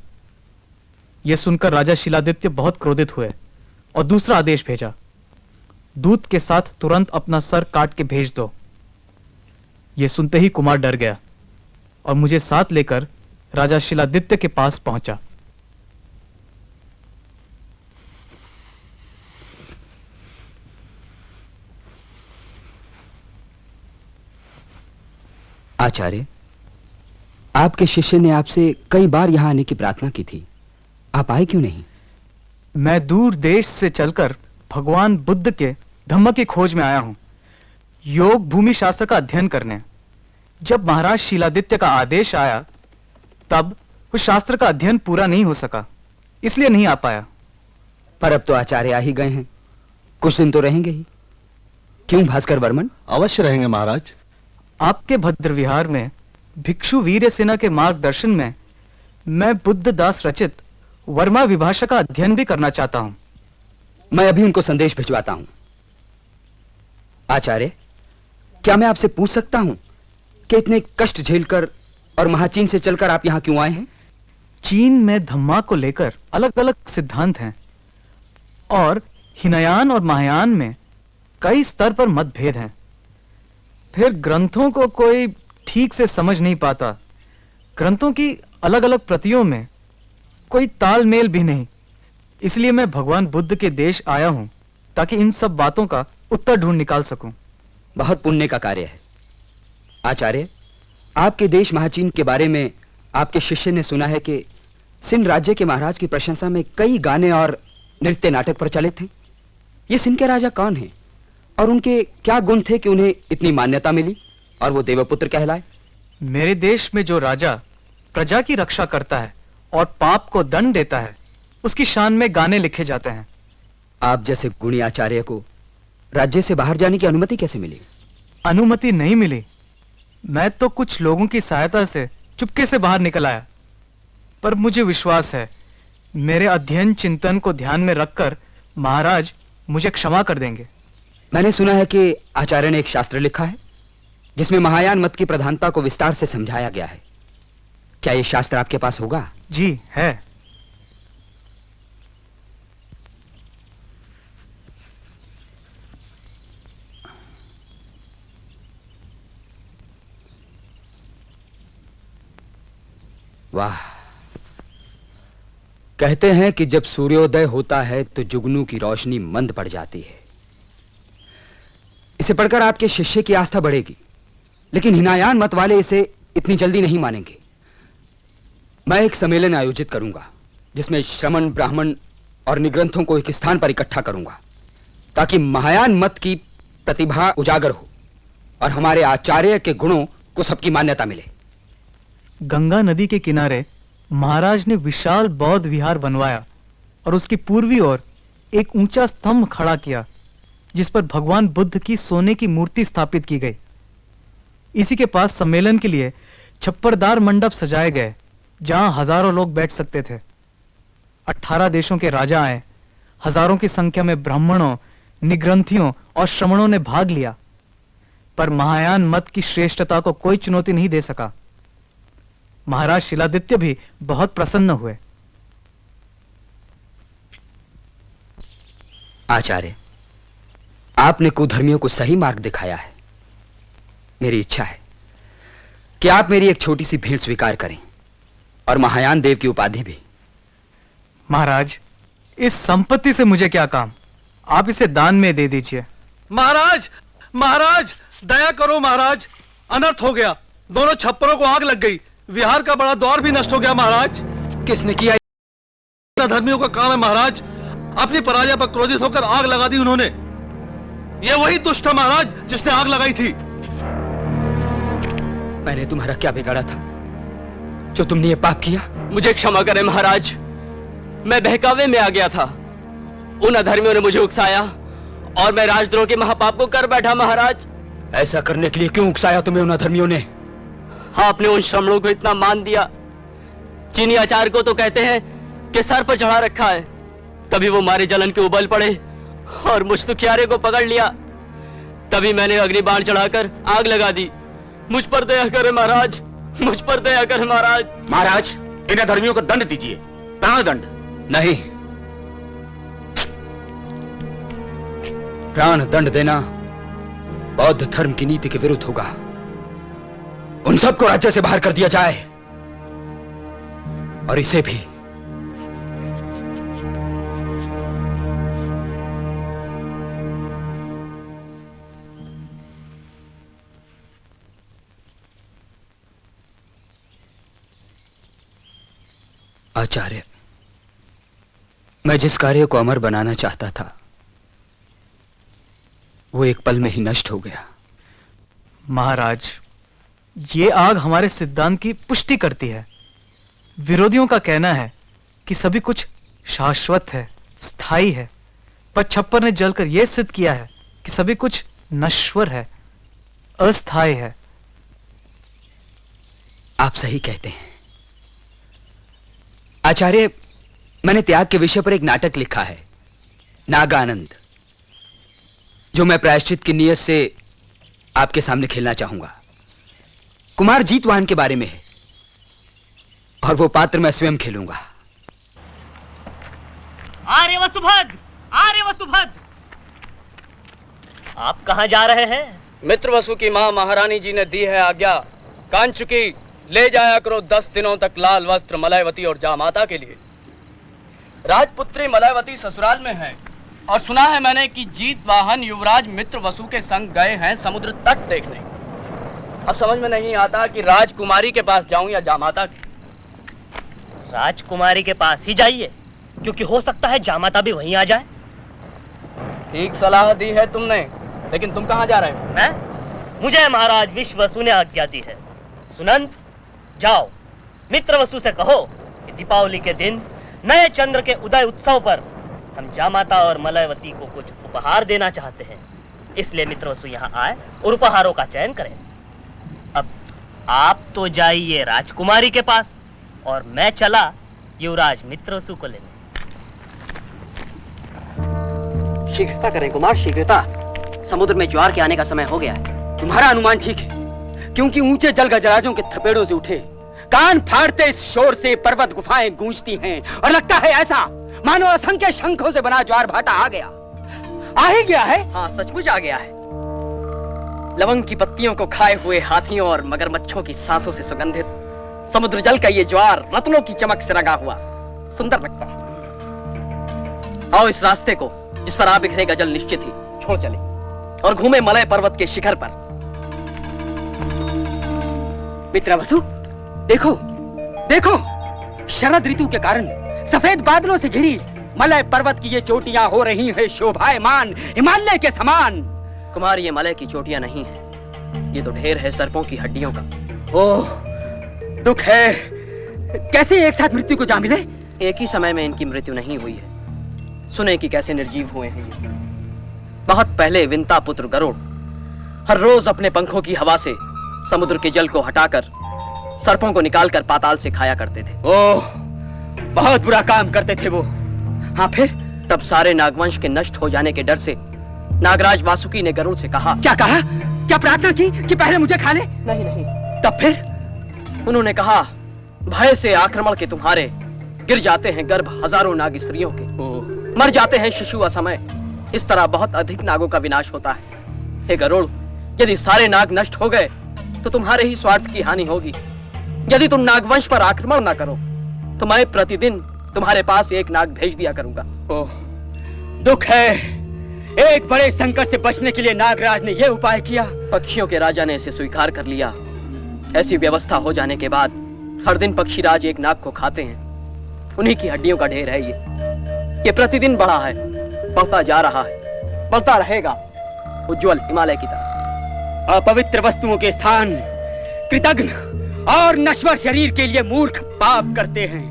यह सुनकर राजा शीलादित्य बहुत क्रोधित हुए और दूसरा आदेश भेजा, दूत के साथ तुरंत अपना सर काट के भेज दो। यह सुनते ही कुमार डर गया और मुझे साथ लेकर राजा शीलादित्य के पास पहुंचा। आचार्य, आपके शिष्य ने आपसे कई बार यहां आने की प्रार्थना की थी, आप आए क्यों नहीं? मैं दूर देश से चलकर भगवान बुद्ध के धम्म की खोज में आया हूं, योग भूमि शास्त्र का अध्ययन करने। जब महाराज शीलादित्य का आदेश आया तब उस शास्त्र का अध्ययन पूरा नहीं हो सका, इसलिए नहीं आ पाया। पर अब तो आचार्य आ ही गए हैं, कुछ दिन तो रहेंगे ही। क्यों भास्कर वर्मन? अवश्य रहेंगे महाराज। आपके भद्र विहार में भिक्षु वीर सेना के मार्गदर्शन में मैं बुद्ध दास रचित वर्मा विभाषा का अध्ययन भी करना चाहता हूं। मैं अभी उनको संदेश भिजवाता हूं। आचार्य, क्या मैं आपसे पूछ सकता हूं कि इतने कष्ट झेलकर और महाचीन से चलकर आप यहां क्यों आए हैं? चीन में धम्मा को लेकर अलग अलग सिद्धांत हैं और हिनयान और महायान में कई स्तर पर मतभेद हैं। फिर ग्रंथों को कोई ठीक से समझ नहीं पाता। ग्रंथों की अलग अलग प्रतियों में कोई तालमेल भी नहीं। इसलिए मैं भगवान बुद्ध के देश आया हूं ताकि इन सब बातों का उत्तर ढूंढ निकाल सकूं। बहुत पुण्य का कार्य है। आचार्य, आपके देश महाचीन के बारे में आपके शिष्य ने सुना है कि सिंध राज्य के महाराज की प्रशंसा में कई गाने और नृत्य नाटक प्रचलित हैं। ये सिंध के राजा कौन हैं और उनके क्या गुण थे कि उन्हें इतनी मान्यता मिली और वो देवपुत्र कहलाए? मेरे देश में जो राजा प्रजा की रक्षा करता है और पाप को दंड देता है, उसकी शान में गाने लिखे जाते हैं। आप जैसे गुणी आचार्य को राज्य से बाहर जाने की अनुमति कैसे मिली? अनुमति नहीं मिली। मैं तो कुछ लोगों की सहायता से चुपके से बाहर निकल आया, पर मुझे विश्वास है मेरे अध्ययन चिंतन को ध्यान में रखकर महाराज मुझे क्षमा कर देंगे। मैंने सुना है कि आचार्य ने एक शास्त्र लिखा है जिसमें महायान मत की प्रधानता को विस्तार से समझाया गया है। क्या यह शास्त्र आपके पास होगा? जी है। वाह। कहते हैं कि जब सूर्योदय होता है तो जुगनू की रोशनी मंद पड़ जाती है। इसे पढ़कर आपके शिष्य की आस्था बढ़ेगी, लेकिन हिनायान मत वाले इसे इतनी जल्दी नहीं मानेंगे। मैं एक सम्मेलन आयोजित करूंगा जिसमें श्रमण, ब्राह्मण और निग्रंथों को एक स्थान पर इकट्ठा करूंगा ताकि महायान मत की प्रतिभा उजागर हो और हमारे आचार्य के गुणों को सबकी मान्यता मिले। गंगा नदी के किनारे महाराज ने विशाल बौद्ध विहार बनवाया और उसकी पूर्वी ओर एक ऊंचा स्तंभ खड़ा किया जिस पर भगवान बुद्ध की सोने की मूर्ति स्थापित की गई। इसी के पास सम्मेलन के लिए छप्परदार मंडप सजाए गए जहां हजारों लोग बैठ सकते थे। 18 देशों के राजा आए। हजारों की संख्या में ब्राह्मणों, निग्रंथियों और श्रमणों ने भाग लिया, पर महायान मत की श्रेष्ठता को कोई चुनौती नहीं दे सका। महाराज शीलादित्य भी बहुत प्रसन्न हुए। आचार्य, आपने कुधर्मियों को सही मार्ग दिखाया है। मेरी इच्छा है कि आप मेरी एक छोटी सी भेंट स्वीकार करें और महायान देव की उपाधि भी। महाराज, इस संपत्ति से मुझे क्या काम, आप इसे दान में दे दीजिए। महाराज, महाराज, दया करो महाराज, अनर्थ हो गया। दोनों छप्परों को आग लग गई। विहार का बड़ा द्वार भी नष्ट हो गया महाराज। किसने किया? धर्मियों का काम है महाराज। अपनी पराजय पर क्रोधित होकर आग लगा दी उन्होंने। ये वही दुष्ट था महाराज जिसने आग लगाई थी। मैंने तुम्हारा क्या बिगाड़ा था जो तुमने ये पाप किया? मुझे क्षमा करें महाराज, मैं बहकावे में आ गया था। उन अधर्मियों ने मुझे उकसाया और मैं राजद्रोह के महापाप को कर बैठा महाराज। ऐसा करने के लिए क्यों उकसाया तुम्हें उन अधर्मियों ने? आपने उन श्रमणों को इतना मान दिया। चीनी आचार्य को तो कहते हैं कि सर पर चढ़ा रखा है। तभी वो मारे जलन के उबल पड़े और मुझ दुखियारे को पकड़ लिया। तभी मैंने अग्निबाण चढ़ाकर आग लगा दी। मुझ पर दया करें महाराज, मुझ पर दया करें महाराज। महाराज, इन अधर्मियों को दंड दीजिए, प्राणदंड। नहीं, प्राण दंड देना बौद्ध धर्म की नीति के विरुद्ध होगा। उन सबको राज्य से बाहर कर दिया जाए और इसे भी। आचार्य, मैं जिस कार्य को अमर बनाना चाहता था वो एक पल में ही नष्ट हो गया। महाराज, ये आग हमारे सिद्धांत की पुष्टि करती है। विरोधियों का कहना है कि सभी कुछ शाश्वत है, स्थायी है, पर छप्पर ने जलकर यह सिद्ध किया है कि सभी कुछ नश्वर है, अस्थायी है। आप सही कहते हैं आचार्य। मैंने त्याग के विषय पर एक नाटक लिखा है, नागानंद, जो मैं प्रायश्चित की नीयत से आपके सामने खेलना चाहूंगा। कुमार जीतवाहन के बारे में है और वो पात्र मैं स्वयं खेलूंगा। आर्य वसुभद्र, आर्य वसुभद्र, आप कहां जा रहे हैं? मित्र वसु की मां महारानी जी ने दी है आज्ञा, कांचुकी ले जाया करो 10 दिनों तक लाल वस्त्र मलयवती और जामाता के लिए। राजपुत्री मलयवती ससुराल में है और सुना है मैंने कि जीतवाहन युवराज मित्र वसु के संग गए हैं समुद्र तट देखने। अब समझ में नहीं आता कि राजकुमारी के पास जाऊं या जामाता के। राजकुमारी के पास ही जाइए, क्योंकि हो सकता है जामाता भी वहीं आ जाए। ठीक सलाह दी है तुमने, लेकिन तुम कहां जा रहे हो? मैं? मुझे महाराज विश्ववसु ने आज्ञा दी है। सुनंद, जाओ मित्र वसु से कहो कि दीपावली के दिन नए चंद्र के उदय उत्सव पर हम जामाता और मलयवती को कुछ उपहार देना चाहते हैं। इसलिए मित्र वसु यहाँ आए और उपहारों का चयन करें। अब आप तो जाइए राजकुमारी के पास और मैं चला युवराज मित्र वसु को लेने। शीघ्रता करें कुमार, शीघ्रता। समुद्र में ज्वार के आने का समय हो गया है। तुम्हारा अनुमान ठीक है, क्योंकि ऊंचे जल गजराजों के थपेड़ों से उठे कान फाड़ते इस शोर से पर्वत गुफाएं गूंजती हैं और लगता है ऐसा मानो असंख्य शंखों से बना ज्वार भाटा आ गया। आ ही गया है। हाँ, सचमुच आ गया है। लवंग की पत्तियों को खाए हुए हाथियों और मगरमच्छों की सांसों से सुगंधित समुद्र जल का ये ज्वार रत्नों की चमक से रंगा हुआ सुंदर लगता है। आओ इस रास्ते को जिस पर आ बिखरेगा जल निश्चित ही छोड़ चले और घूमे मलय पर्वत के शिखर पर। मित्र वसु, देखो देखो, शरद ऋतु के कारण सफेद बादलों से घिरी मलय पर्वत की ये चोटियां हो रही हैं शोभायमान हिमालय के समान। कुमार, ये मलय की चोटियां नहीं है, ये तो ढेर है सर्पों की हड्डियों का। ओह, दुख है। कैसे एक साथ मृत्यु को जा मिले? एक ही समय में इनकी मृत्यु नहीं हुई है। सुने कि कैसे निर्जीव हुए हैं ये। बहुत पहले विंता पुत्र गरुड़ हर रोज अपने पंखों की हवा से समुद्र के जल को हटाकर सर्पों को निकालकर पाताल से खाया करते थे। ओह, बहुत बुरा काम करते थे वो। हाँ, फिर? तब सारे नागवंश के नष्ट हो जाने के डर से नागराज वासुकी ने गरुड़ से कहा। क्या कहा? क्या प्रार्थना की कि पहले मुझे खा ले? नहीं नहीं। तब फिर? उन्होंने कहा, भय से आक्रमण के तुम्हारे गिर जाते हैं गर्भ हजारों नागी स्त्रियों के, मर जाते हैं शिशु असमय। इस तरह बहुत अधिक नागों का विनाश होता है। हे गरुड़, यदि सारे नाग नष्ट हो गए तो तुम्हारे ही स्वार्थ की हानि होगी। यदि तुम नागवंश पर आक्रमण न करो तो मैं प्रतिदिन तुम्हारे पास एक नाग भेज दिया करूंगा। ओह, दुख है। एक बड़े संकट से बचने के लिए नागराज ने यह उपाय किया। पक्षियों के राजा ने इसे स्वीकार कर लिया। ऐसी व्यवस्था हो जाने के बाद हर दिन पक्षीराज एक नाग को खाते हैं। उन्हीं की हड्डियों का ढेर है ये प्रतिदिन बढ़ा है, बढ़ता जा रहा है, बढ़ता रहेगा, उज्जवल हिमालय की तरह। अपवित्र वस्तुओं के स्थान कृतघ्न और नश्वर शरीर के लिए मूर्ख पाप करते हैं।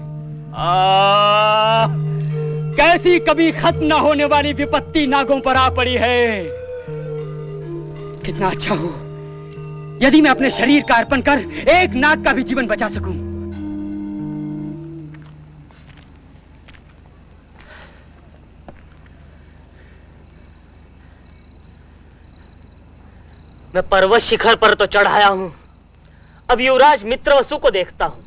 कैसी कभी खत्म न होने वाली विपत्ति नागों पर आ पड़ी है। कितना अच्छा हो यदि मैं अपने शरीर का अर्पण कर एक नाग का भी जीवन बचा सकूं। मैं पर्वत शिखर पर तो चढ़ाया हूं, अब युवराज मित्रवसु को देखता हूं।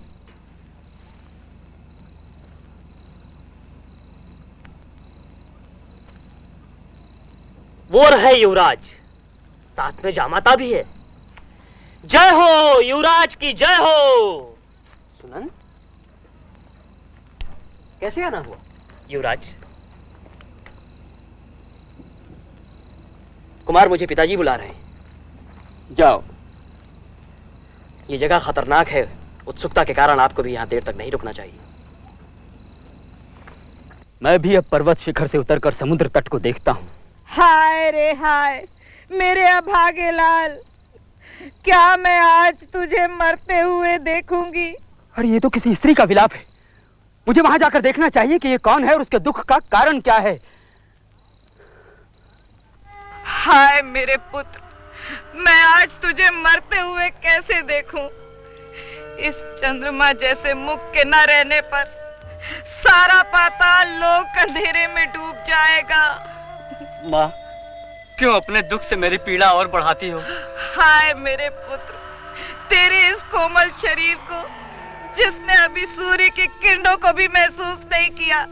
वो रहे युवराज, साथ में जामाता भी है। जय हो युवराज की जय हो। सुनन, कैसे आना हुआ? युवराज, कुमार मुझे पिताजी बुला रहे हैं। जाओ। ये जगह खतरनाक है, उत्सुकता के कारण आपको भी यहां देर तक नहीं रुकना चाहिए। मैं भी अब पर्वत शिखर से उतरकर समुद्र तट को देखता हूं। हाय रे हाय मेरे अभागे लाल, क्या मैं आज तुझे मरते हुए देखूंगी? अरे ये तो किसी स्त्री का विलाप है। मुझे वहां जाकर देखना चाहिए कि ये कौन है और उसके दुख का कारण क्या है। हाय मेरे पुत्र, मैं आज तुझे मरते हुए कैसे देखूं? इस चंद्रमा जैसे मुख के न रहने पर सारा पाताल लोक अंधेरे में डूब जाएगा। माँ, क्यों अपने दुख से मेरी पीड़ा और बढ़ाती हो? हाय मेरे पुत्र, तेरे इस कोमल शरीर को जिसने अभी सूर्य की किरणों को भी महसूस नहीं किया,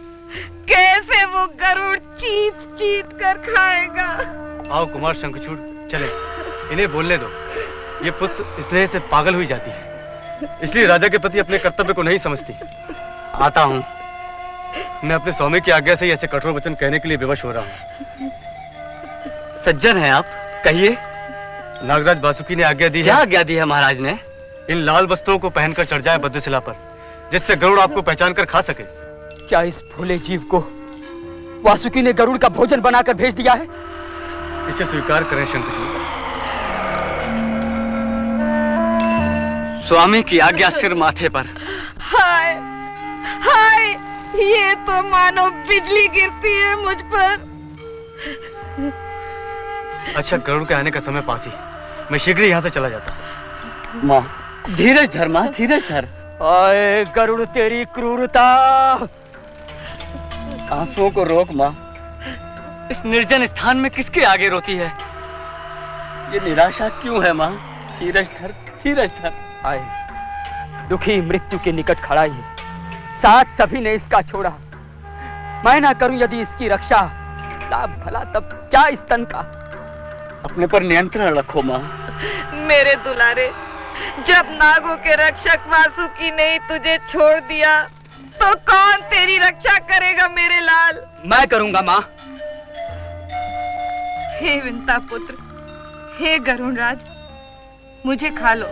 कैसे वो गरुड़ चीत चीत कर खाएगा? आओ कुमार शंखचूड़, चले, इन्हें बोलने दो। ये पुत्र स्नेह से पागल हुई जाती है, इसलिए राजा के प्रति अपने कर्तव्य को नहीं समझती। आता हूँ, मैं अपने स्वामी की आज्ञा से ही ऐसे कठोर वचन कहने के लिए विवश हो रहा हूँ। सज्जन हैं आप, कहिए। नागराज वासुकी ने आज्ञा दी है। क्या आज्ञा दी है महाराज ने? इन लाल वस्त्रों को पहनकर चढ़ जाए बद्धशिला पर, जिससे गरुड़ आपको पहचान कर खा सके। क्या इस भोले जीव को वासुकी ने गरुड़ का भोजन बनाकर भेज दिया है? इसे स्वीकार करें शंखचूड़। स्वामी की आज्ञा सिर माथे पर। हाय हाय, ये तो मानो बिजली गिरती है मुझ पर। अच्छा, गरुड़ के आने का समय पास ही, मैं शीघ्र ही यहाँ से चला जाता हूँ। माँ, धीरज धर माँ, धीरज धर। आए गरुड़, तेरी क्रूरता। आंसुओं को रोक माँ। इस निर्जन स्थान में किसके आगे रोती है? ये निराशा क्यों है माँ? धीरज धर, धीरज धर। आए दुखी मृत्यु के निकट खड़ा ही, साथ सभी ने इसका छोड़ा। मैं ना करूं यदि इसकी रक्षा, लाभ भला तब क्या इस तन का? अपने पर नियंत्रण रखो माँ। मेरे दुलारे, जब नागों के रक्षक वासुकी ने ही तुझे छोड़ दिया तो कौन तेरी रक्षा करेगा मेरे लाल? मैं करूंगा माँ। हे विंता पुत्र, हे गरुड़राज, मुझे खा लो।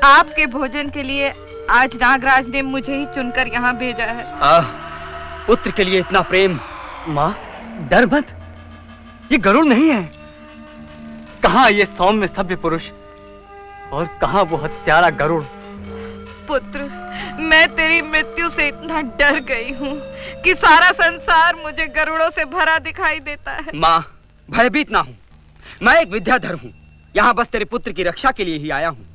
आपके भोजन के लिए आज नागराज ने मुझे ही चुनकर यहाँ भेजा है। पुत्र के लिए इतना प्रेम। माँ, डर मत, ये गरुड़ नहीं है। कहाँ ये सौम्य सभ्य पुरुष और कहाँ वो हत्यारा गरुड़? पुत्र, मैं तेरी मृत्यु से इतना डर गई हूँ कि सारा संसार मुझे गरुड़ों से भरा दिखाई देता है। माँ, भयभीत ना हूँ, मैं एक विद्याधर हूँ, यहाँ बस तेरे पुत्र की रक्षा के लिए ही आया हूँ।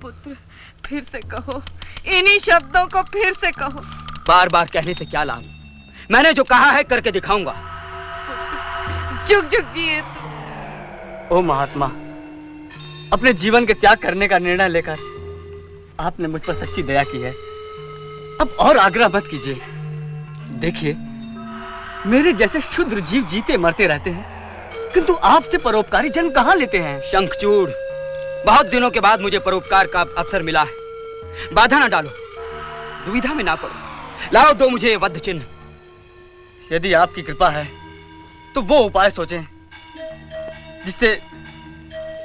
पुत्र, फिर से कहो, इन्हीं शब्दों को फिर से कहो। बार बार कहने से क्या लाभ? मैंने जो कहा है करके दिखाऊंगा। जुग जुग जिए तू। ओ महात्मा, अपने जीवन के त्याग करने का निर्णय लेकर आपने मुझ पर सच्ची दया की है। अब और आग्रह मत कीजिए। देखिए, मेरे जैसे क्षुद्र जीव जीते मरते रहते हैं, किंतु आपसे परोपकारी जन्म कहां लेते हैं? शंखचूड़, बहुत दिनों के बाद मुझे परोपकार का अवसर मिला है। बाधा ना डालो, दुविधा में ना पड़ो। लाओ दो मुझे ये वध चिन्ह। यदि आपकी कृपा है तो वो उपाय सोचें जिससे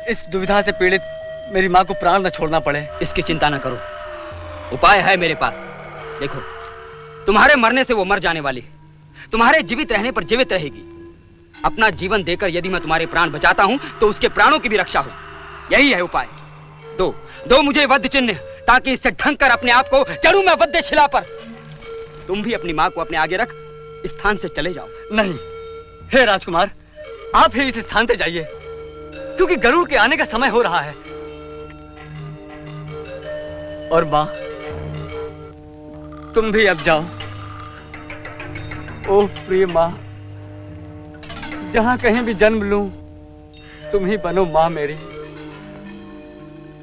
इस दुविधा से पीड़ित मेरी मां को प्राण न छोड़ना पड़े। इसकी चिंता न करो, उपाय है मेरे पास। देखो, तुम्हारे मरने से वो मर जाने वाली है, तुम्हारे जीवित रहने पर जीवित रहेगी। अपना जीवन देकर यदि मैं तुम्हारे प्राण बचाता हूं तो उसके प्राणों की भी रक्षा हो। यही है उपाय। दो मुझे वध चिन्ह, ताकि इससे ढंग कर अपने आप को चढ़ूं मैं वध शिला पर। तुम भी अपनी मां को अपने आगे रख इस स्थान से चले जाओ। नहीं, हे राजकुमार, आप ही इस स्थान से जाइए, क्योंकि गरुड़ के आने का समय हो रहा है। और मां, तुम भी अब जाओ। ओह प्रिय मां, जहां कहीं भी जन्म लूं, तुम ही बनो मां मेरी।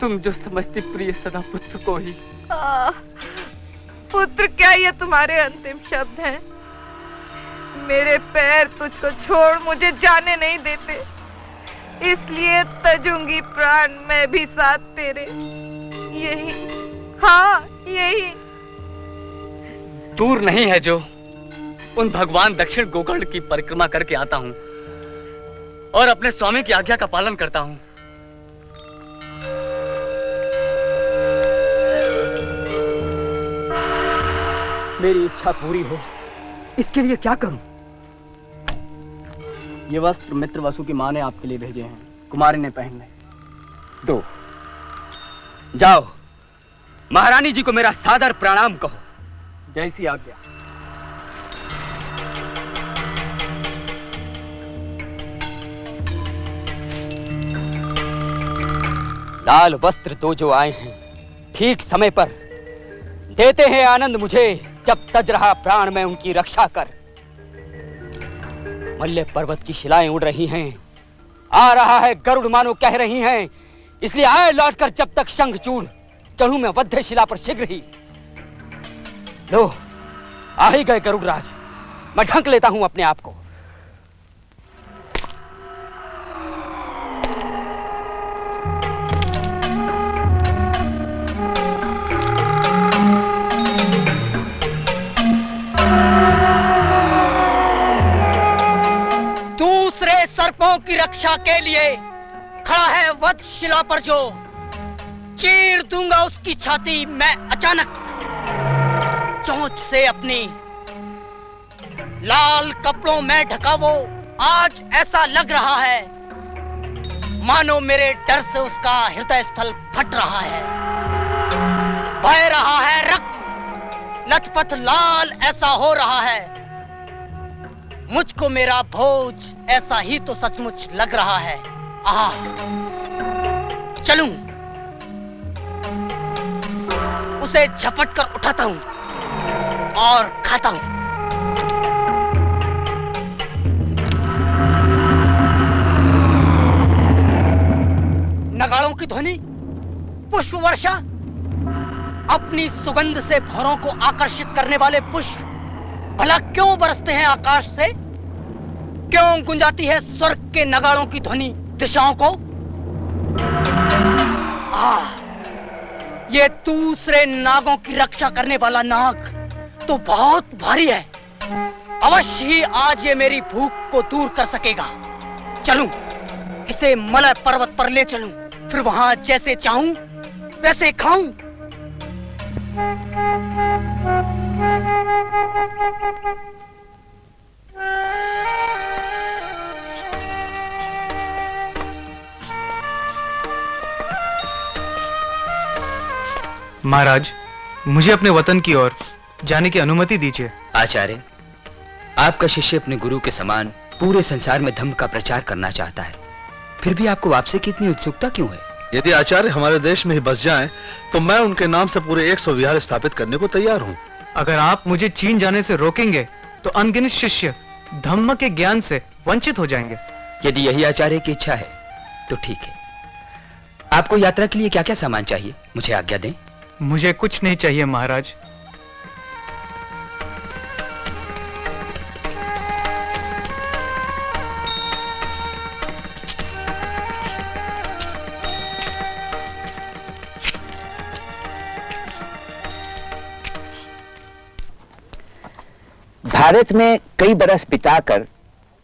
तुम जो समझती प्रिय सदा पुत्र को ही। पुत्र, क्या ये तुम्हारे अंतिम शब्द हैं? मेरे पैर तुझको छोड़ मुझे जाने नहीं देते, इसलिए तजूंगी प्राण मैं भी साथ तेरे। यही, हाँ यही। दूर नहीं है जो उन भगवान दक्षिण गोकर्ण की परिक्रमा करके आता हूं और अपने स्वामी की आज्ञा का पालन करता हूं। मेरी इच्छा पूरी हो, इसके लिए क्या करूं? ये वस्त्र मित्र वसु की मां ने आपके लिए भेजे हैं, कुमारी ने पहन ले। दो, जाओ, महारानी जी को मेरा सादर प्रणाम कहो। जैसी आज्ञा। लाल वस्त्र दो जो आए हैं ठीक समय पर, देते हैं आनंद मुझे जब तज रहा प्राण में उनकी रक्षा कर। मल्य पर्वत की शिलाएं उड़ रही हैं, आ रहा है गरुड़ मानो कह रही हैं, इसलिए आए लौटकर जब तक शंखचूड़, चढ़ूं मैं वध्य शिला पर शीघ्र ही। लो, आ ही गए गरुड़ राज, मैं ढंक लेता हूं अपने आप को। सर्पों की रक्षा के लिए खड़ा है वध शिला पर जो, चीर दूंगा उसकी छाती मैं अचानक। चोंच से अपनी लाल कपड़ों में ढका वो आज ऐसा लग रहा है मानो मेरे डर से उसका हृदय स्थल फट रहा है। बह रहा है रक्त, लथपथ लाल ऐसा हो रहा है। मुझको मेरा भोज ऐसा ही तो सचमुच लग रहा है। आह, चलूं, उसे झपट कर उठाता हूं और खाता हूं। नगाड़ों की ध्वनि, पुष्प वर्षा, अपनी सुगंध से भौरों को आकर्षित करने वाले पुष्प भला क्यों बरसते हैं आकाश से? क्यों गुंजाती है स्वर्ग के नगाड़ों की ध्वनि दिशाओं को? ये दूसरे नागों की रक्षा करने वाला नाग तो बहुत भारी है। अवश्य ही आज ये मेरी भूख को दूर कर सकेगा। चलूं, इसे मलय पर्वत पर ले चलूं, फिर वहां जैसे चाहूं वैसे खाऊं। महाराज, मुझे अपने वतन की ओर जाने की अनुमति दीजिए। आचार्य, आपका शिष्य अपने गुरु के समान पूरे संसार में धम्म का प्रचार करना चाहता है, फिर भी आपको वापसी की इतनी उत्सुकता क्यों है? यदि आचार्य हमारे देश में ही बस जाएं, तो मैं उनके नाम से पूरे 100 विहार स्थापित करने को तैयार हूँ। अगर आप मुझे चीन जाने से रोकेंगे तो अनगिनत शिष्य धम्म के ज्ञान से वंचित हो जाएंगे। यदि यही आचार्य की इच्छा है तो ठीक है। आपको यात्रा के लिए क्या क्या सामान चाहिए, मुझे आज्ञा दें। मुझे कुछ नहीं चाहिए महाराज। भारत में कई बरस बिताकर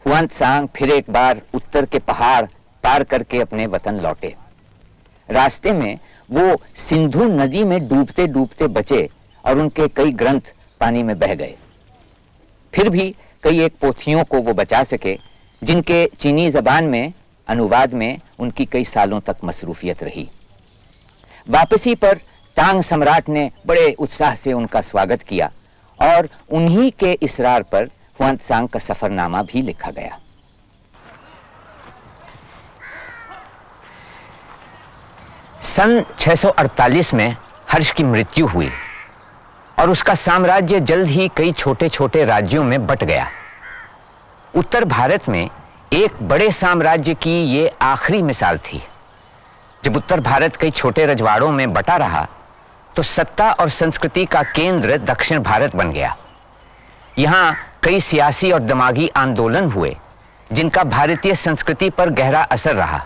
हुआनत्सांग फिर एक बार उत्तर के पहाड़ पार करके अपने वतन लौटे। रास्ते में वो सिंधु नदी में डूबते डूबते बचे और उनके कई ग्रंथ पानी में बह गए। फिर भी कई एक पोथियों को वो बचा सके जिनके चीनी जबान में अनुवाद में उनकी कई सालों तक मसरूफियत रही। वापसी पर तांग सम्राट ने बड़े उत्साह से उनका स्वागत किया और उन्हीं के इसरार पर हुआनत्सांग का सफरनामा भी लिखा गया। सन 648 में हर्ष की मृत्यु हुई और उसका साम्राज्य जल्द ही कई छोटे छोटे राज्यों में बट गया। उत्तर भारत में एक बड़े साम्राज्य की ये आखिरी मिसाल थी। जब उत्तर भारत कई छोटे रजवाड़ों में बटा रहा तो सत्ता और संस्कृति का केंद्र दक्षिण भारत बन गया। यहाँ कई सियासी और दिमागी आंदोलन हुए जिनका भारतीय संस्कृति पर गहरा असर रहा।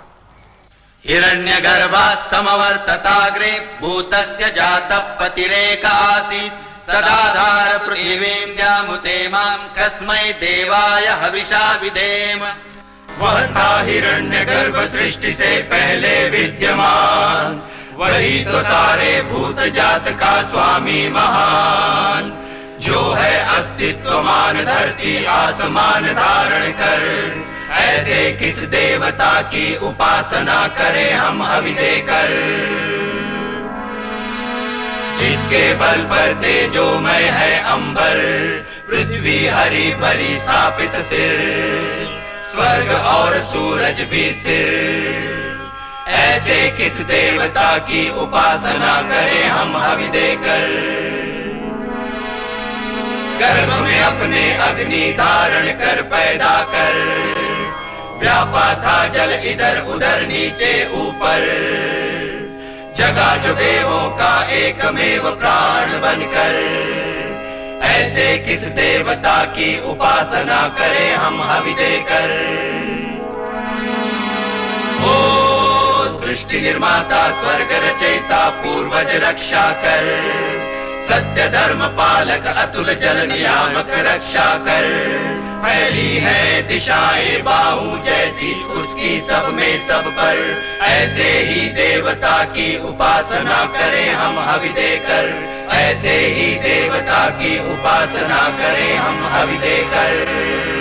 हिरण्यगर्भात् समवर्तताग्रे भूतस्य जातः पतिरेक आसीत् सदाधार पृथिवीं द्यामुते मां कस्मै देवाय हविषा विधेम। वह था हिरण्यगर्भ सृष्टि से पहले विद्यमान, वही तो सारे भूत जात का स्वामी महान, जो है अस्तित्वमान धरती आसमान धारण कर। ऐसे किस देवता की उपासना करें हम हवि देकर, जिसके बल पर तेजोमय है अंबर, पृथ्वी हरी भरी स्थापित स्थिर, स्वर्ग और सूरज भी स्थिर। ऐसे किस देवता की उपासना करें हम हवि देकर। गर्भ में अपने अग्नि धारण कर पैदा कर, व्यापा था जल इधर उधर नीचे ऊपर, जगा जो देवों का एकमेव प्राण बनकर। ऐसे किस देवता की उपासना करें हम हवि देकर। ओ सृष्टि निर्माता स्वर्ग रचयिता पूर्वज रक्षा कर, सत्य धर्म पालक अतुल जल नियामक रक्षा कर। फैली है दिशाएं बाहु जैसी उसकी सब में सब पर, ऐसे ही देवता की उपासना करें हम हवि देकर। ऐसे ही देवता की उपासना करें हम हवि देकर।